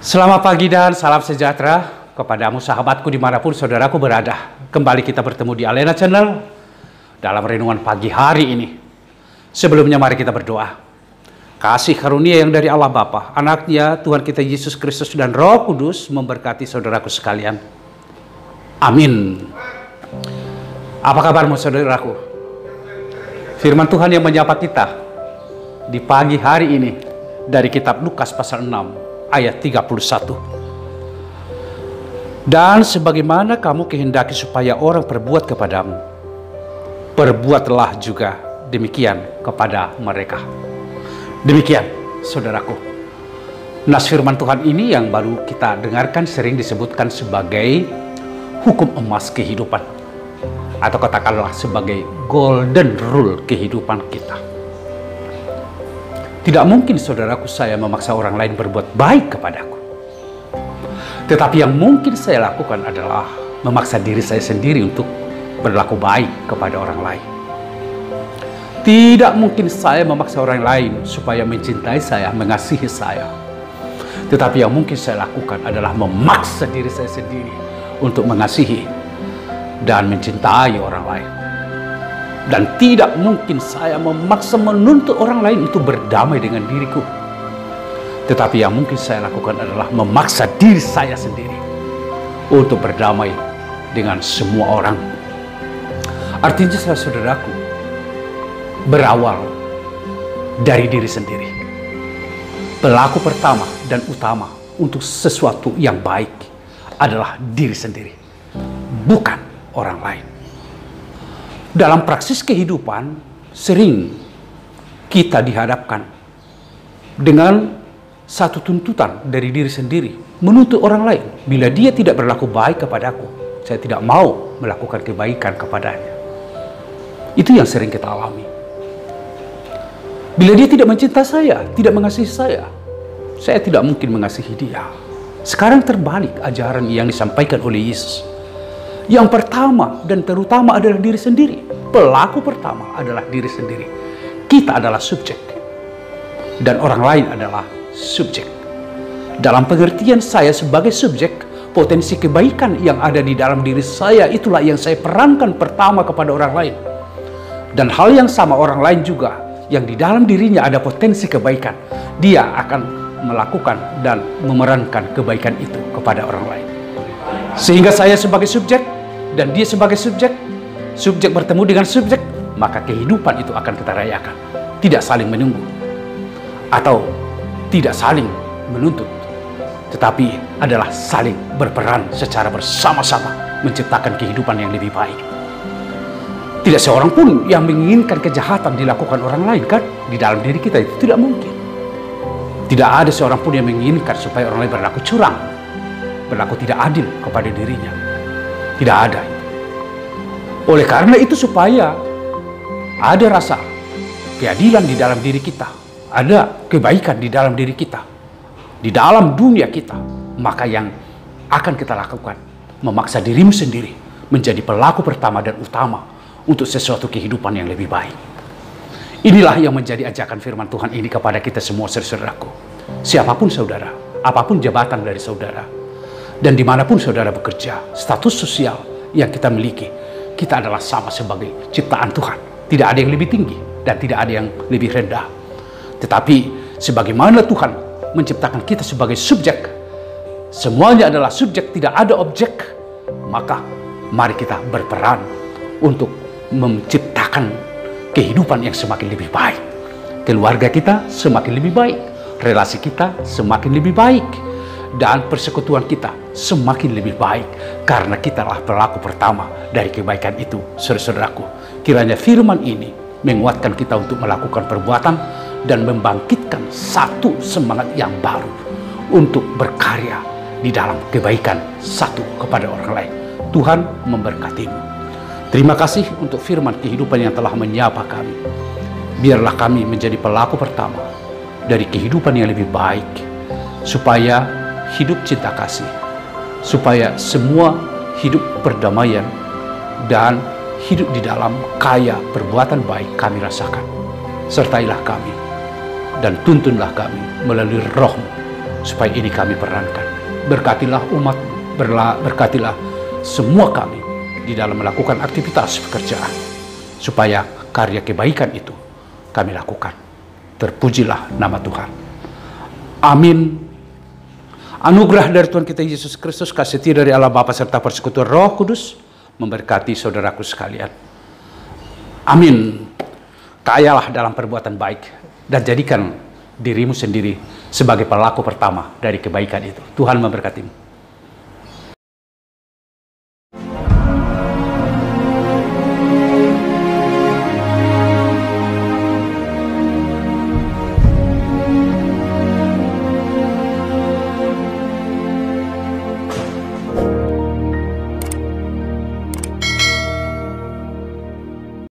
Selamat pagi dan salam sejahtera kepadamu sahabatku dimanapun saudaraku berada. Kembali kita bertemu di Alena Channel dalam renungan pagi hari ini. Sebelumnya mari kita berdoa. Kasih karunia yang dari Allah Bapa, Anaknya Tuhan kita Yesus Kristus dan Roh Kudus memberkati saudaraku sekalian. Amin. Apa kabarmu saudaraku? Firman Tuhan yang menyapa kita di pagi hari ini dari kitab Lukas pasal 6 ayat 31. Dan sebagaimana kamu kehendaki supaya orang perbuat kepadamu, perbuatlah juga demikian kepada mereka. Demikian saudaraku, nas firman Tuhan ini yang baru kita dengarkan sering disebutkan sebagai hukum emas kehidupan, atau katakanlah sebagai golden rule kehidupan kita. Tidak mungkin saudaraku saya memaksa orang lain berbuat baik kepadaku. Tetapi yang mungkin saya lakukan adalah memaksa diri saya sendiri untuk berlaku baik kepada orang lain. Tidak mungkin saya memaksa orang lain supaya mencintai saya, mengasihi saya. Tetapi yang mungkin saya lakukan adalah memaksa diri saya sendiri untuk mengasihi dan mencintai orang lain. Dan tidak mungkin saya memaksa menuntut orang lain untuk berdamai dengan diriku. Tetapi yang mungkin saya lakukan adalah memaksa diri saya sendiri untuk berdamai dengan semua orang. Artinya saudaraku, berawal dari diri sendiri. Pelaku pertama dan utama untuk sesuatu yang baik adalah diri sendiri, bukan orang lain. Dalam praksis kehidupan, sering kita dihadapkan dengan satu tuntutan dari diri sendiri, menuntut orang lain. Bila dia tidak berlaku baik kepadaku, saya tidak mau melakukan kebaikan kepadanya. Itu yang sering kita alami. Bila dia tidak mencinta saya, tidak mengasihi saya tidak mungkin mengasihi dia. Sekarang terbalik ajaran yang disampaikan oleh Yesus. Yang pertama dan terutama adalah diri sendiri. Pelaku pertama adalah diri sendiri. Kita adalah subjek dan orang lain adalah subjek. Dalam pengertian saya sebagai subjek, potensi kebaikan yang ada di dalam diri saya itulah yang saya perankan pertama kepada orang lain. Dan hal yang sama orang lain juga, yang di dalam dirinya ada potensi kebaikan, dia akan melakukan dan memerankan kebaikan itu kepada orang lain. Sehingga saya sebagai subjek dan dia sebagai subjek bertemu dengan subjek, maka kehidupan itu akan kita rayakan. Tidak saling menunggu atau tidak saling menuntut, tetapi adalah saling berperan secara bersama-sama menciptakan kehidupan yang lebih baik. Tidak seorang pun yang menginginkan kejahatan dilakukan orang lain, kan? Di dalam diri kita itu tidak mungkin. Tidak ada seorang pun yang menginginkan supaya orang lain berlaku curang, berlaku tidak adil kepada dirinya. Tidak ada. Oleh karena itu, supaya ada rasa keadilan di dalam diri kita, ada kebaikan di dalam diri kita, di dalam dunia kita, maka yang akan kita lakukan, memaksa dirimu sendiri menjadi pelaku pertama dan utama untuk sesuatu kehidupan yang lebih baik. Inilah yang menjadi ajakan firman Tuhan ini kepada kita semua saudaraku. Siapapun saudara, apapun jabatan dari saudara, dan dimanapun saudara bekerja, status sosial yang kita miliki, kita adalah sama sebagai ciptaan Tuhan. Tidak ada yang lebih tinggi dan tidak ada yang lebih rendah. Tetapi sebagaimana Tuhan menciptakan kita sebagai subjek, semuanya adalah subjek, tidak ada objek, maka mari kita berperan untuk menciptakan kehidupan yang semakin lebih baik. Keluarga kita semakin lebih baik, relasi kita semakin lebih baik, dan persekutuan kita semakin lebih baik, karena kita adalah pelaku pertama dari kebaikan itu. Saudaraku, kiranya firman ini menguatkan kita untuk melakukan perbuatan dan membangkitkan satu semangat yang baru untuk berkarya di dalam kebaikan satu kepada orang lain. Tuhan memberkatimu. Terima kasih untuk firman kehidupan yang telah menyapa kami. Biarlah kami menjadi pelaku pertama dari kehidupan yang lebih baik, supaya hidup cinta kasih, supaya semua hidup perdamaian dan hidup di dalam kaya perbuatan baik kami rasakan. Sertailah kami dan tuntunlah kami melalui Roh-Mu supaya ini kami perankan. Berkatilah umat, berkatilah semua kami di dalam melakukan aktivitas pekerjaan, supaya karya kebaikan itu kami lakukan. Terpujilah nama Tuhan. Amin. Anugerah dari Tuhan kita Yesus Kristus, kasih setia dari Allah Bapa serta persekutuan Roh Kudus memberkati saudaraku sekalian. Amin. Kayalah dalam perbuatan baik dan jadikan dirimu sendiri sebagai pelaku pertama dari kebaikan itu. Tuhan memberkatimu.